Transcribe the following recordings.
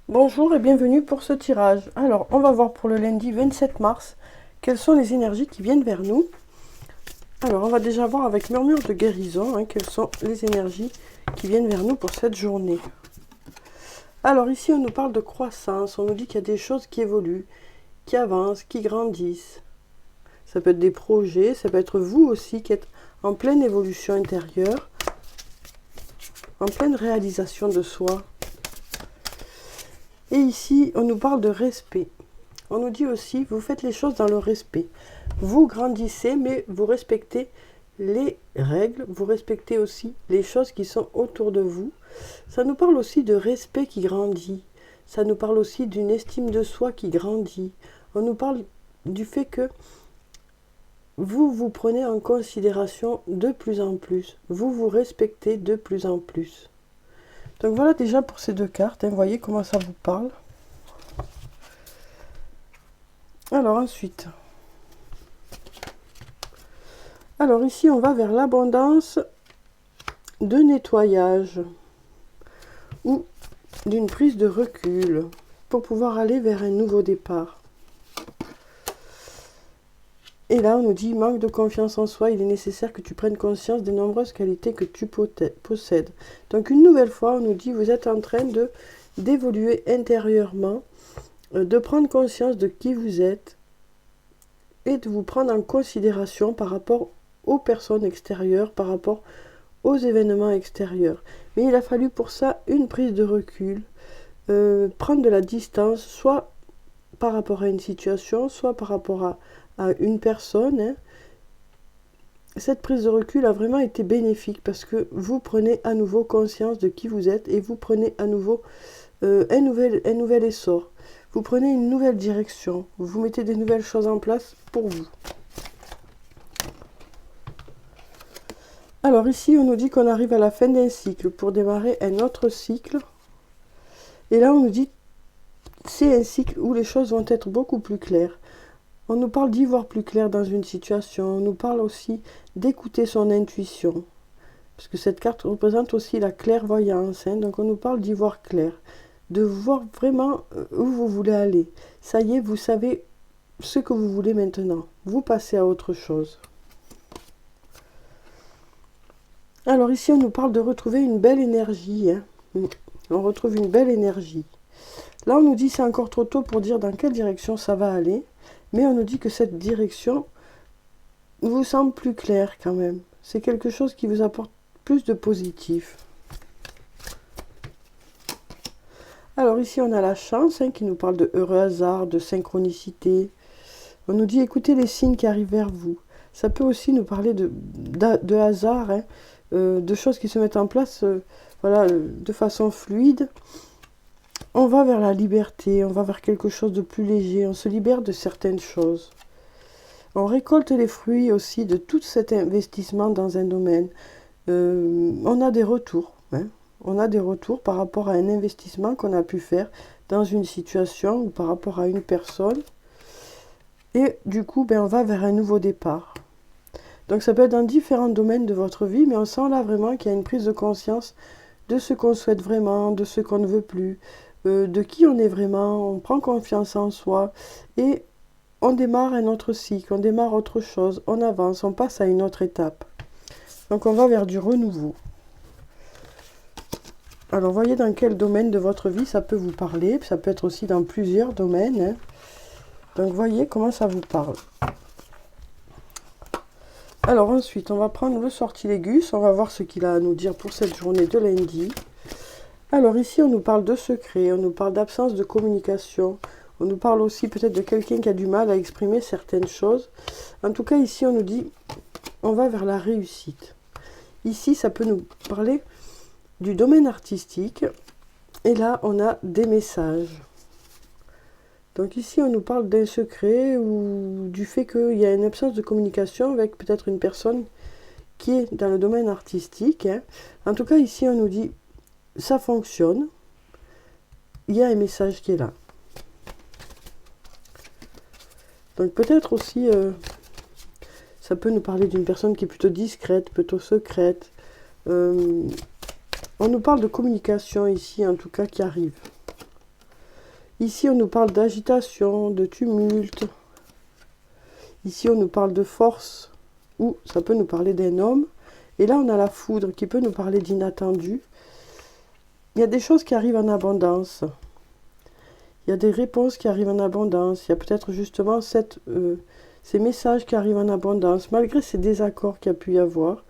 Bonjour et bienvenue pour ce tirage. Alors, on va voir pour le lundi 27 mars quelles sont les énergies qui viennent vers nous. Alors, on va déjà voir avec murmure de guérison quelles sont les énergies qui viennent vers nous pour cette journée. Alors ici, on nous parle de croissance, on nous dit qu'il y a des choses qui évoluent, qui avancent, qui grandissent. Ça peut être des projets, ça peut être vous aussi qui êtes en pleine évolution intérieure, en pleine réalisation de soi. Et ici, on nous parle de respect. On nous dit aussi, vous faites les choses dans le respect. Vous grandissez, mais vous respectez les règles, vous respectez aussi les choses qui sont autour de vous. Ça nous parle aussi de respect qui grandit. Ça nous parle aussi d'une estime de soi qui grandit. On nous parle du fait que vous vous prenez en considération de plus en plus. Vous vous respectez de plus en plus. Donc voilà déjà pour ces deux cartes. Vous voyez comment ça vous parle. Alors ensuite. Alors ici, on va vers l'abondance de nettoyage ou d'une prise de recul pour pouvoir aller vers un nouveau départ. Et là, on nous dit, manque de confiance en soi, il est nécessaire que tu prennes conscience des nombreuses qualités que tu possèdes. Donc une nouvelle fois, on nous dit, vous êtes en train d'évoluer intérieurement, de prendre conscience de qui vous êtes et de vous prendre en considération par rapport aux personnes extérieures, par rapport aux événements extérieurs. Mais il a fallu pour ça une prise de recul, prendre de la distance, soit par rapport à une situation, soit par rapport à une personne. Cette prise de recul a vraiment été bénéfique parce que vous prenez à nouveau conscience de qui vous êtes et vous prenez à nouveau un nouvel essor. Vous prenez une nouvelle direction, vous mettez des nouvelles choses en place pour vous. Alors ici, on nous dit qu'on arrive à la fin d'un cycle pour démarrer un autre cycle. Et là, on nous dit c'est un cycle où les choses vont être beaucoup plus claires. On nous parle d'y voir plus clair dans une situation. On nous parle aussi d'écouter son intuition. Parce que cette carte représente aussi la clairvoyance. Donc on nous parle d'y voir clair. De voir vraiment où vous voulez aller. Ça y est, vous savez ce que vous voulez maintenant. Vous passez à autre chose. Alors ici, on nous parle de retrouver une belle énergie. On retrouve une belle énergie. Là, on nous dit c'est encore trop tôt pour dire dans quelle direction ça va aller. Mais on nous dit que cette direction vous semble plus claire quand même. C'est quelque chose qui vous apporte plus de positif. Alors ici, on a la chance qui nous parle de heureux hasard, de synchronicité. On nous dit écoutez les signes qui arrivent vers vous. Ça peut aussi nous parler de hasard, de choses qui se mettent en place voilà, de façon fluide. On va vers la liberté, on va vers quelque chose de plus léger, on se libère de certaines choses. On récolte les fruits aussi de tout cet investissement dans un domaine. On a des retours. On a des retours par rapport à un investissement qu'on a pu faire dans une situation ou par rapport à une personne. Et du coup, on va vers un nouveau départ. Donc ça peut être dans différents domaines de votre vie, mais on sent là vraiment qu'il y a une prise de conscience de ce qu'on souhaite vraiment, de ce qu'on ne veut plus, de qui on est vraiment, on prend confiance en soi et on démarre un autre cycle, on démarre autre chose, on avance, on passe à une autre étape. Donc on va vers du renouveau. Alors voyez dans quel domaine de votre vie ça peut vous parler, ça peut être aussi dans plusieurs domaines. Donc voyez comment ça vous parle. Alors ensuite, on va prendre le sortilégus, on va voir ce qu'il a à nous dire pour cette journée de lundi. Alors ici, on nous parle de secret, on nous parle d'absence de communication, on nous parle aussi peut-être de quelqu'un qui a du mal à exprimer certaines choses. En tout cas, ici, on nous dit, on va vers la réussite. Ici, ça peut nous parler du domaine artistique. Et là, on a des messages. Donc ici, on nous parle d'un secret ou du fait qu'il y a une absence de communication avec peut-être une personne qui est dans le domaine artistique. En tout cas, ici, on nous dit, ça fonctionne. Il y a un message qui est là. Donc peut-être aussi, ça peut nous parler d'une personne qui est plutôt discrète, plutôt secrète. On nous parle de communication ici, en tout cas, qui arrive. Ici, on nous parle d'agitation, de tumulte. Ici, on nous parle de force, ou ça peut nous parler d'un homme. Et là, on a la foudre qui peut nous parler d'inattendu. Il y a des choses qui arrivent en abondance. Il y a des réponses qui arrivent en abondance. Il y a peut-être justement ces messages qui arrivent en abondance, malgré ces désaccords qu'il y a pu y avoir.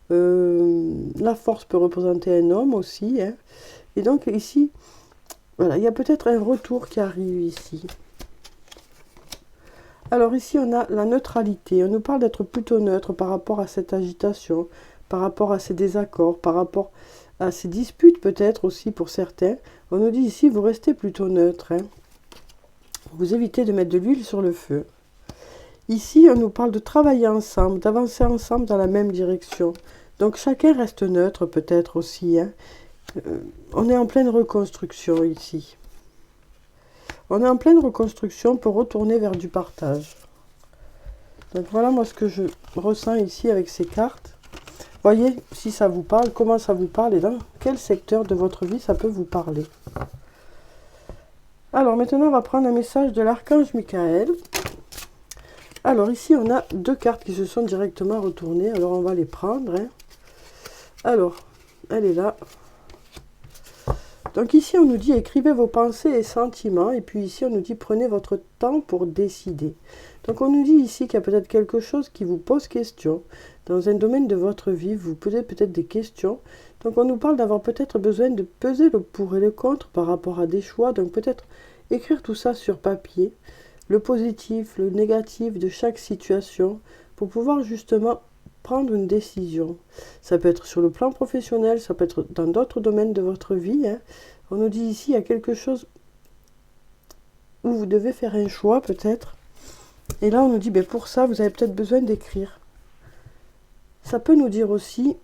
La force peut représenter un homme aussi. Hein. Et donc ici, voilà, il y a peut-être un retour qui arrive ici. Alors ici, on a la neutralité. On nous parle d'être plutôt neutre par rapport à cette agitation, par rapport à ces désaccords, par rapport à ces disputes peut-être aussi pour certains. On nous dit ici, vous restez plutôt neutre. Hein. Vous évitez de mettre de l'huile sur le feu. Ici, on nous parle de travailler ensemble, d'avancer ensemble dans la même direction. Donc chacun reste neutre peut-être aussi. Hein. On est en pleine reconstruction ici. On est en pleine reconstruction pour retourner vers du partage. Donc voilà moi ce que je ressens ici avec ces cartes. Voyez si ça vous parle, comment ça vous parle et dans quel secteur de votre vie ça peut vous parler. Alors maintenant on va prendre un message de l'archange Michael. Alors ici on a deux cartes qui se sont directement retournées. Alors on va les prendre. Hein. Alors, elle est là. Donc ici, on nous dit écrivez vos pensées et sentiments. Et puis ici, on nous dit prenez votre temps pour décider. Donc on nous dit ici qu'il y a peut-être quelque chose qui vous pose question. Dans un domaine de votre vie, vous posez peut-être des questions. Donc on nous parle d'avoir peut-être besoin de peser le pour et le contre par rapport à des choix. Donc peut-être écrire tout ça sur papier. Le positif, le négatif de chaque situation. Pour pouvoir justement prendre une décision. Ça peut être sur le plan professionnel, ça peut être dans d'autres domaines de votre vie. Hein. On nous dit ici, il y a quelque chose où vous devez faire un choix peut-être. Et là, on nous dit, ben pour ça, vous avez peut-être besoin d'écrire. Ça peut nous dire aussi,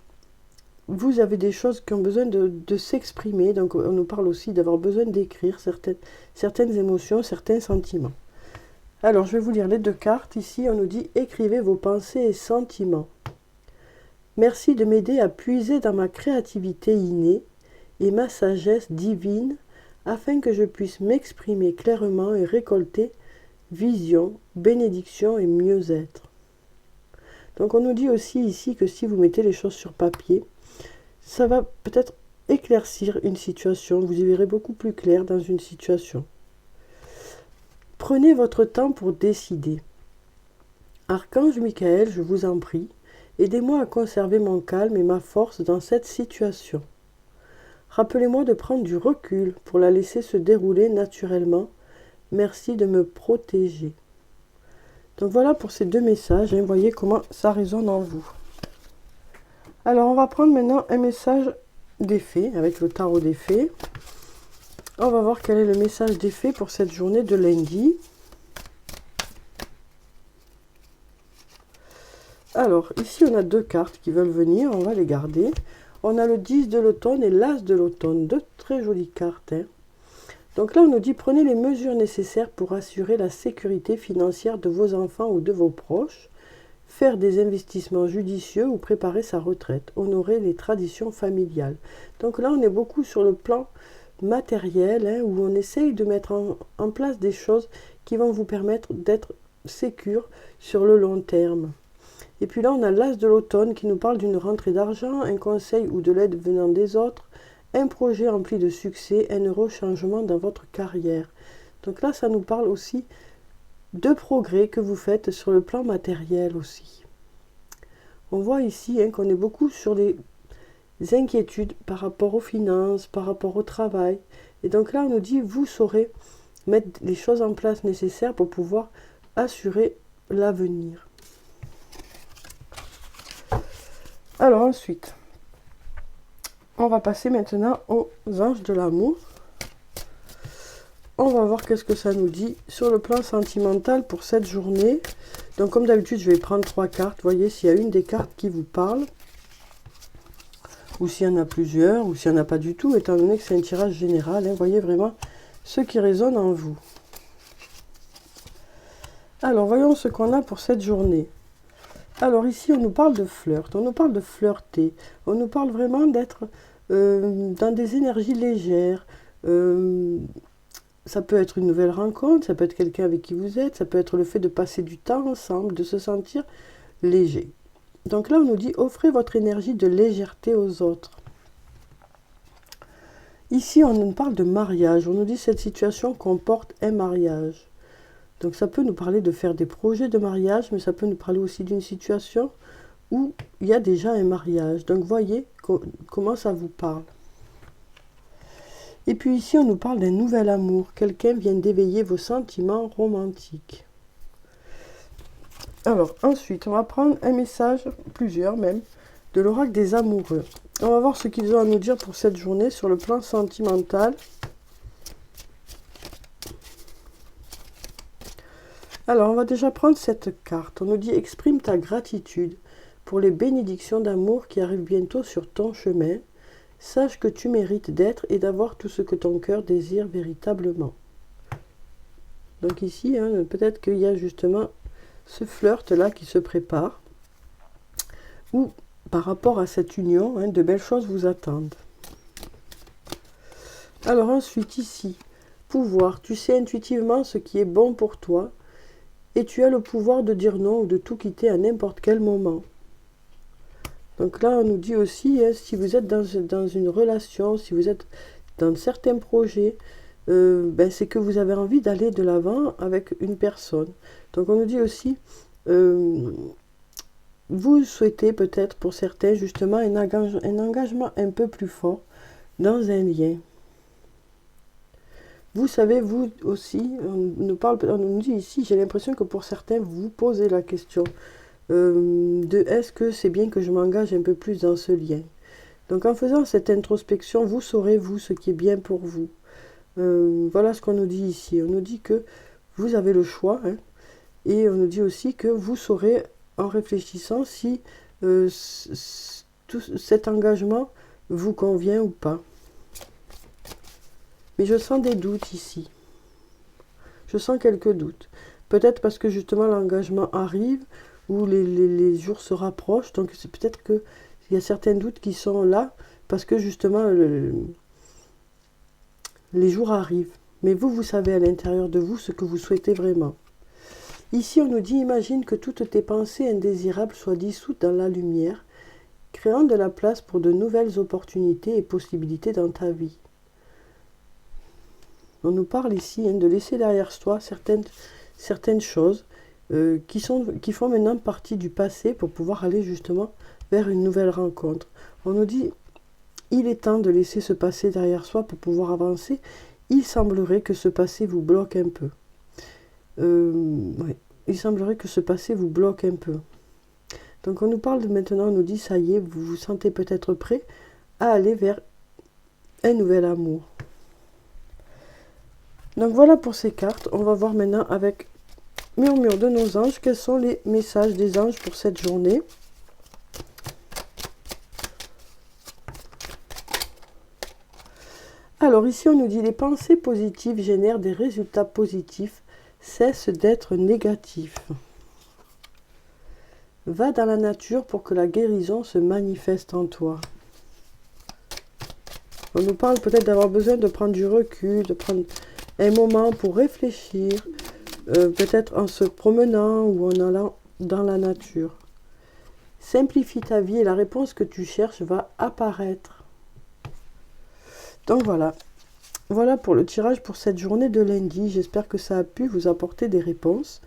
vous avez des choses qui ont besoin de s'exprimer. Donc, on nous parle aussi d'avoir besoin d'écrire certaines émotions, certains sentiments. Alors, je vais vous lire les deux cartes. Ici, on nous dit, écrivez vos pensées et sentiments. Merci de m'aider à puiser dans ma créativité innée et ma sagesse divine afin que je puisse m'exprimer clairement et récolter vision, bénédiction et mieux-être. Donc on nous dit aussi ici que si vous mettez les choses sur papier, ça va peut-être éclaircir une situation, vous y verrez beaucoup plus clair dans une situation. Prenez votre temps pour décider. Archange Michael, je vous en prie, aidez-moi à conserver mon calme et ma force dans cette situation. Rappelez-moi de prendre du recul pour la laisser se dérouler naturellement. Merci de me protéger. Donc voilà pour ces deux messages. Vous voyez comment ça résonne en vous. Alors on va prendre maintenant un message des fées avec le tarot des fées. On va voir quel est le message des fées pour cette journée de lundi. Alors, ici, on a deux cartes qui veulent venir. On va les garder. On a le 10 de l'automne et l'As de l'automne. Deux très jolies cartes. Hein. Donc là, on nous dit, prenez les mesures nécessaires pour assurer la sécurité financière de vos enfants ou de vos proches. Faire des investissements judicieux ou préparer sa retraite. Honorer les traditions familiales. Donc là, on est beaucoup sur le plan matériel, hein, où on essaye de mettre en place des choses qui vont vous permettre d'être sécure sur le long terme. Et puis là, on a l'As de l'automne qui nous parle d'une rentrée d'argent, un conseil ou de l'aide venant des autres, un projet rempli de succès, un heureux changement dans votre carrière. Donc là, ça nous parle aussi de progrès que vous faites sur le plan matériel aussi. On voit ici hein, qu'on est beaucoup sur les inquiétudes par rapport aux finances, par rapport au travail. Et donc là, on nous dit, vous saurez mettre les choses en place nécessaires pour pouvoir assurer l'avenir. Alors ensuite, on va passer maintenant aux anges de l'amour. On va voir qu'est-ce que ça nous dit sur le plan sentimental pour cette journée. Donc comme d'habitude, je vais prendre 3 cartes. Vous voyez s'il y a une des cartes qui vous parle. Ou s'il y en a plusieurs, ou s'il n'y en a pas du tout, étant donné que c'est un tirage général. Hein, voyez vraiment ce qui résonne en vous. Alors voyons ce qu'on a pour cette journée. Alors ici, on nous parle de flirt, on nous parle de flirter, on nous parle vraiment d'être dans des énergies légères, ça peut être une nouvelle rencontre, ça peut être quelqu'un avec qui vous êtes, ça peut être le fait de passer du temps ensemble, de se sentir léger. Donc là, on nous dit, offrez votre énergie de légèreté aux autres. Ici, on nous parle de mariage. On nous dit, cette situation comporte un mariage. Donc ça peut nous parler de faire des projets de mariage, mais ça peut nous parler aussi d'une situation où il y a déjà un mariage. Donc voyez comment ça vous parle. Et puis ici, on nous parle d'un nouvel amour. Quelqu'un vient d'éveiller vos sentiments romantiques. Alors, ensuite, on va prendre un message, plusieurs même, de l'oracle des amoureux. On va voir ce qu'ils ont à nous dire pour cette journée sur le plan sentimental. Alors, on va déjà prendre cette carte. On nous dit, exprime ta gratitude pour les bénédictions d'amour qui arrivent bientôt sur ton chemin. Sache que tu mérites d'être et d'avoir tout ce que ton cœur désire véritablement. Donc ici, hein, peut-être qu'il y a justement ce flirt-là qui se prépare. Ou par rapport à cette union, hein, de belles choses vous attendent. Alors ensuite ici, pouvoir. Tu sais intuitivement ce qui est bon pour toi et tu as le pouvoir de dire non ou de tout quitter à n'importe quel moment. Donc là, on nous dit aussi, hein, si vous êtes dans une relation, si vous êtes dans certains projets, c'est que vous avez envie d'aller de l'avant avec une personne. Donc on nous dit aussi, vous souhaitez peut-être pour certains justement un engagement un peu plus fort dans un lien. Vous savez, vous aussi, on nous dit ici, j'ai l'impression que pour certains, vous vous posez la question. De est-ce que c'est bien que je m'engage un peu plus dans ce lien. Donc en faisant cette introspection, vous saurez vous ce qui est bien pour vous. Voilà ce qu'on nous dit ici. On nous dit que vous avez le choix, hein, et on nous dit aussi que vous saurez en réfléchissant si tout cet engagement vous convient ou pas. Mais je sens des doutes ici. Je sens quelques doutes. Peut-être parce que justement l'engagement arrive, où les jours se rapprochent, donc c'est peut-être qu'il y a certains doutes qui sont là, parce que justement les jours arrivent. Mais vous savez à l'intérieur de vous ce que vous souhaitez vraiment. Ici, on nous dit, imagine que toutes tes pensées indésirables soient dissoutes dans la lumière, créant de la place pour de nouvelles opportunités et possibilités dans ta vie. On nous parle ici, hein, de laisser derrière soi certaines choses, qui font maintenant partie du passé pour pouvoir aller justement vers une nouvelle rencontre. On nous dit, il est temps de laisser ce passé derrière soi pour pouvoir avancer. Il semblerait que ce passé vous bloque un peu. Ouais. Il semblerait que ce passé vous bloque un peu. Donc on nous parle de maintenant, on nous dit, ça y est, vous vous sentez peut-être prêt à aller vers un nouvel amour. Donc voilà pour ces cartes. On va voir maintenant avec Murmure de nos anges, quels sont les messages des anges pour cette journée. Alors ici on nous dit, les pensées positives génèrent des résultats positifs, cesse d'être négatif. Va dans la nature pour que la guérison se manifeste en toi. On nous parle peut-être d'avoir besoin de prendre du recul, de prendre un moment pour réfléchir, peut-être en se promenant ou en allant dans la nature. Simplifie ta vie et la réponse que tu cherches va apparaître. Donc voilà. Voilà pour le tirage pour cette journée de lundi. J'espère que ça a pu vous apporter des réponses.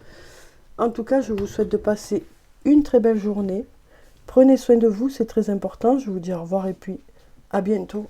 En tout cas, je vous souhaite de passer une très belle journée. Prenez soin de vous, c'est très important. Je vous dis au revoir et puis à bientôt.